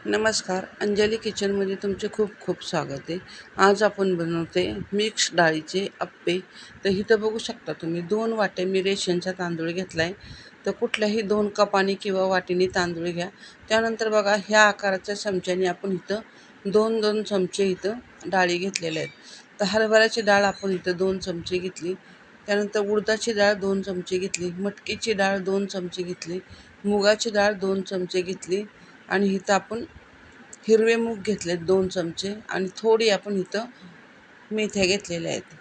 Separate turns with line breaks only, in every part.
नमस्कार, अंजली किचनमध्ये तुमचे खूप खूप स्वागत आहे. आज आपण बनवते मिक्स डाळीचे अप्पे. तर इथं बघू शकता तुम्ही 2 वाट्या मी रेशनचा तांदूळ घेतला आहे. तर कुठल्याही 2 कपाने किंवा वाटीने तांदूळ घ्या. त्यानंतर बघा ह्या आकाराच्या चमच्याने आपण इथं 2-2 चमचे इथं डाळी घेतलेल्या आहेत. तर हरभऱ्याची डाळ आपण इथं 2 चमचे घेतली. त्यानंतर उडदाची डाळ 2 चमचे घेतली, मटकीची डाळ 2 चमचे घेतली, मुगाची डाळ 2 चमचे घेतली आणि इथं आपण हिरवे मूग घेतलेत 2 चमचे आणि थोडी आपण इथं मेथ्या घेतलेल्या आहेत.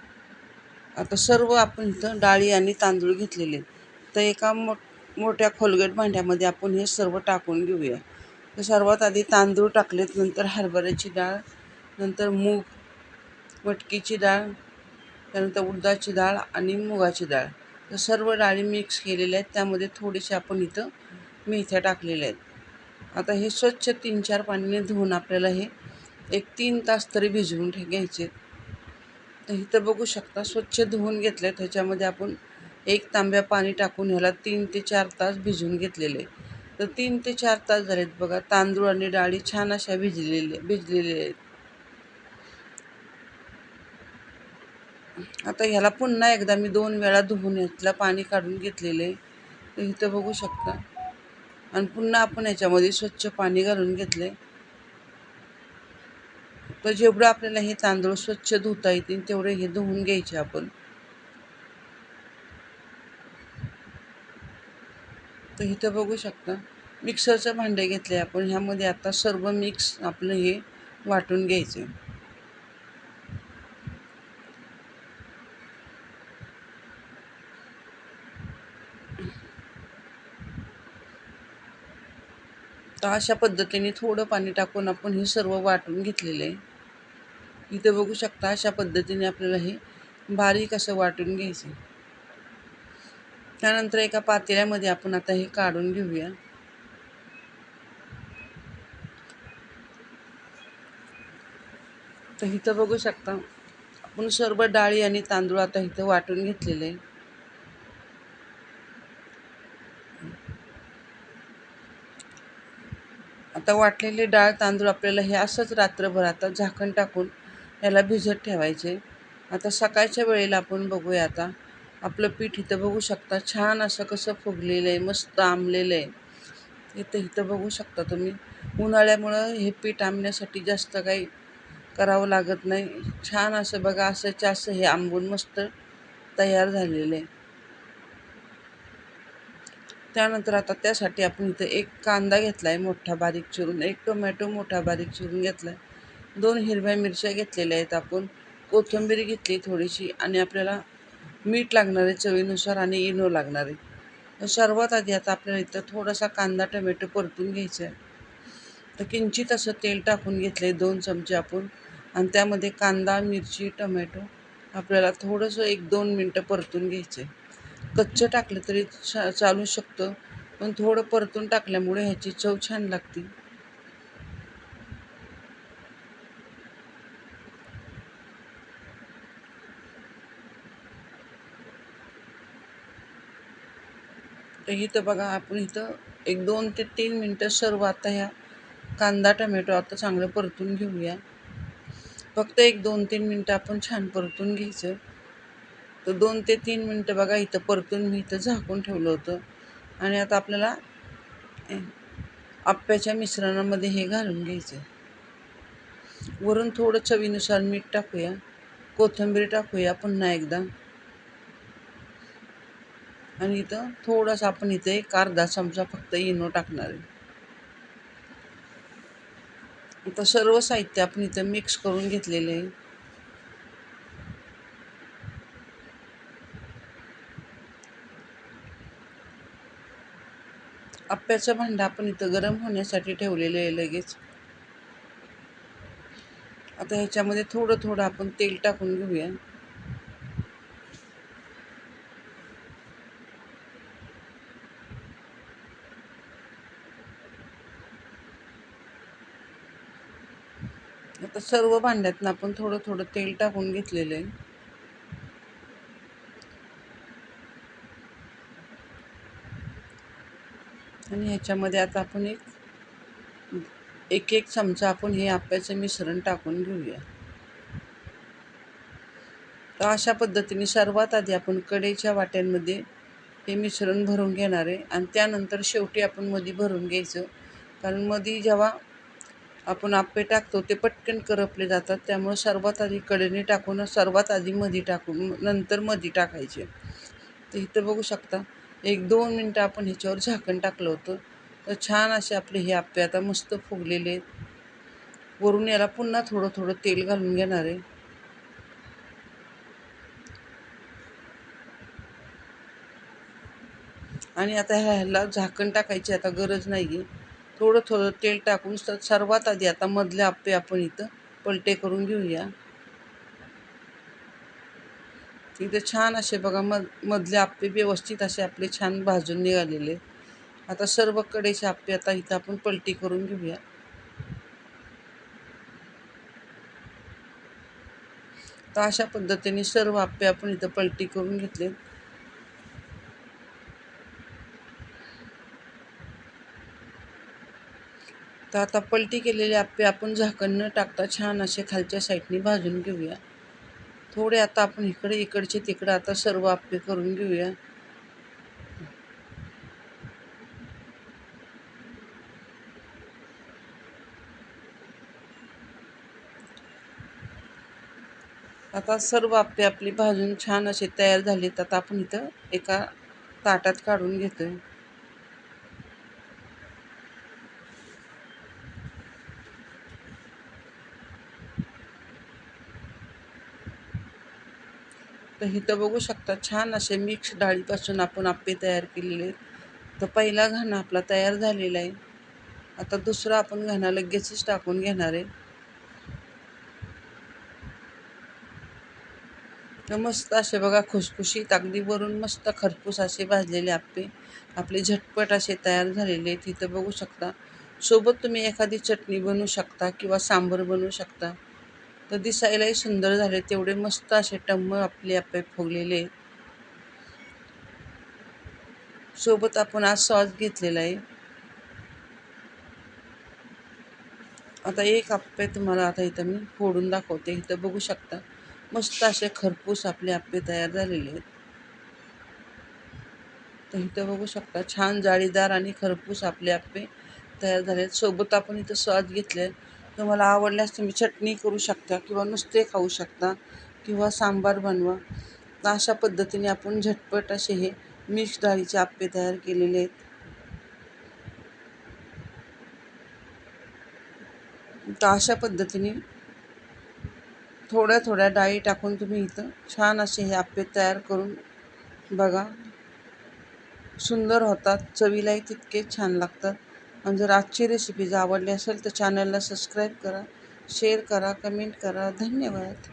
आता सर्व आपण इथं डाळी आणि तांदूळ घेतलेले आहेत. तर एका मोठ्या खोलगट भांड्यामध्ये आपण हे सर्व टाकून घेऊया. तर सर्वात आधी तांदूळ टाकलेत, नंतर हरभऱ्याची डाळ, नंतर मूग, मटकीची डाळ, त्यानंतर उडदाची डाळ आणि मुगाची डाळ. तर सर्व डाळी मिक्स केलेल्या आहेत. त्यामध्ये थोडेसे आपण इथं मेथ्या टाकलेल्या आहेत. आता हे स्वच्छ 3-4 पाण्याने धुवून आपल्याला हे 1-3 तास तरी भिजवून घ्यायचे. तर इथं बघू शकता स्वच्छ धुवून घेतले. त्याच्यामध्ये आपण 1 तांब्या पाणी टाकून ह्याला 3 ते 4 तास भिजवून घेतलेले. तर 3 ते 4 तास झालेत बघा. तांदूळ आणि डाळी छान अशा भिजलेले आहेत. आता ह्याला पुन्हा एकदा मी 2 वेळा धुवून यातलं पाणी काढून घेतलेले. तर इथं बघू शकता आणि पुन्हा आपण याच्यामध्ये स्वच्छ पाणी घालून घेतले. तर जेवढं आपल्याला हे तांदूळ स्वच्छ धुता येतील तेवढे हे धुवून घ्यायचे आपण. तर इथं बघू शकता मिक्सरचं भांडे घेतले आपण. ह्यामध्ये आता सर्व मिक्स आपलं हे वाटून घ्यायचे. तर अशा पद्धतीने थोडं पाणी टाकून आपण हे सर्व वाटून घेतलेलं आहे. इथं बघू शकता अशा पद्धतीने आपल्याला हे बारीक असं वाटून घ्यायचं. त्यानंतर एका पातेल्यामध्ये आपण आता हे काढून घेऊया. तर इथं बघू शकता आपण सर्व डाळी आणि तांदूळ आता इथं वाटून घेतलेले आहे. आता वाटलेले डाळ तांदूळ आपल्याला हे असंच रात्रभर आता झाकण टाकून याला भिजत ठेवायचे. आता सकाळच्या वेळेला आपण बघूया. आता आपलं पीठ इथं बघू शकता छान असं कसं फुगलेलं आहे, मस्त आंबलेलं आहे. इथं बघू शकता तुम्ही. उन्हाळ्यामुळं हे पीठ आंबण्यासाठी जास्त काही करावं लागत नाही. छान असं बघा असंच्या असं हे आंबून मस्त तयार झालेलं आहे. त्यानंतर आता त्यासाठी आपण इथं 1 कांदा घेतला आहे मोठा बारीक चिरून, 1 टोमॅटो मोठा बारीक चिरून घेतला आहे, 2 हिरव्या मिरच्या घेतलेल्या आहेत आपण, कोथिंबीर घेतली थोडीशी आणि आपल्याला मीठ लागणार आहे चवीनुसार आणि इनो लागणार आहे. तर सर्वात आधी आता आपल्याला इथं थोडासा कांदा टोमॅटो परतून घ्यायचा आहे. तर किंचित असं तेल टाकून घेतलं आहे 2 चमचे आपण आणि त्यामध्ये कांदा, मिरची, टोमॅटो आपल्याला थोडंसं 1-2 मिनटं परतून घ्यायचं आहे. कच्चं टाकलं तरी चालू शकतं, पण थोडं परतून टाकल्यामुळे ह्याची चव छान लागते. तर इथं बघा आपण इथं 1-2 ते 3 मिनटं सर्व आता ह्या कांदा टोमॅटो आता चांगलं परतून घेऊया. फक्त 1-2-3 मिनटं आपण छान परतून घ्यायचं. तर 2 ते 3 मिनटं बघा इथं परतून मी इथं झाकून ठेवलं होतं आणि आता आपल्याला आप्याच्या मिश्रणामध्ये हे घालून घ्यायचं. वरून थोडं चवीनुसार मीठ टाकूया, कोथिंबीर टाकूया पुन्हा एकदा आणि इथं थोडंसं आपण इथे 1 अर्धा चमचा फक्त इनो टाकणार आहे. आता सर्व साहित्य आपण इथं मिक्स करून घेतलेलं आहे. आप्याचं भांडं आपण इथं गरम होण्यासाठी ठेवलेलं आहे लगेच. आता ह्याच्यामध्ये थोडं थोडं आपण तेल टाकून घेऊया. सर्व भांड्यातनं आपण थोडं थोडं तेल टाकून घेतलेलं आहे. आणि ह्याच्यामध्ये आता आपण एक एक चमचा आपण हे आप्याचं मिश्रण टाकून घेऊया. तर अशा पद्धतीने सर्वात आधी आपण कढईच्या वाट्यांमध्ये हे मिश्रण भरून घेणार आहे आणि त्यानंतर शेवटी आपण मध्ये भरून घ्यायचं. कारण मध्ये जेव्हा आपण आप्पे टाकतो ते पटकन करपले जातात, त्यामुळे सर्वात आधी कढईने टाकून सर्वात आधी मध्ये टाकून नंतर मध्ये टाकायचे. तर इथं बघू शकता 1-2 मिनटं आपण ह्याच्यावर झाकण टाकलं होतं. तर छान असे आपले हे आप्पे आता मस्त फुगलेले आहेत. वरून याला पुन्हा थोडं थोडं तेल घालून घेणार आहे. आणि आता ह्याला झाकण टाकायची आता गरज नाही आहे. थोडं थोडं तेल टाकून सर्वात आधी आता मधले आप्पे आपण इथं पलटे करून घेऊया. इथे छान असे बघा मधले आप्पे व्यवस्थित असे आपले छान भाजून निघालेले. आता सर्व कडेचे आप्पे आता इथं आपण पलटी करून घेऊया. तर अशा पद्धतीने सर्व आप्पे आपण इथं पलटी करून घेतले. तर आता पलटी केलेले आप्पे आपण झाकण न टाकता छान असे खालच्या साईडने भाजून घेऊया. थोडे आता आपण इकडचे तिकडं आता सर्व आप्पे करून घेऊया. आता सर्व आप्पे आपली भाजून छान असे तयार झालेत. आता आपण इथं एका ताटात काढून घेतोय. तर इथं बघू शकता छान असे मिक्स डाळीपासून आपण आप्पे तयार केलेले आहेत. तर पहिला घाणा आपला तयार झालेला आहे. आता दुसरा आपण घाणा लगेचच टाकून घेणार आहे. तर मस्त असे बघा खुसखुशीत अगदी वरून मस्त खरपूस असे भाजलेले आप्पे आपले झटपट असे तयार झालेले आहेत. इथं बघू शकता. सोबत तुम्ही एखादी चटणी बनवू शकता किंवा सांबर बनवू शकता. तर दिसायलाही सुंदर झाले, तेवढे मस्त असे टम्म आपले आप्पे फुगलेले आहेत. सोबत आपण आज सॉस घेतलेला आहे. आता एक आप्पे तुम्हाला आता इथं मी फोडून दाखवते. इथं बघू शकता मस्त असे खरपूस आपले आप्पे तयार झालेले आहेत. तर इथं बघू शकता छान जाळीदार आणि खरपूस आपले आप्पे तयार झाले आहेत. सोबत आपण इथं सॉस घेतले. तुम्हाला आवडल्यास तुम्ही चटणी करू शकता किंवा नुसते खाऊ शकता किंवा सांबार बनवा. तर अशा पद्धतीने आपण झटपट असे हे मिक्स डाळीचे आप्पे तयार केलेले आहेत. तर अशा पद्धतीने थोड्या थोड्या डाळी टाकून तुम्ही इथं छान असे हे आप्पे तयार करून बघा. सुंदर होतात, चवीलाही तितकेच छान लागतात. आणि जर आजची रेसिपी आवडली असेल तर चॅनलला सबस्क्राईब करा, शेअर करा, कमेंट करा. धन्यवाद.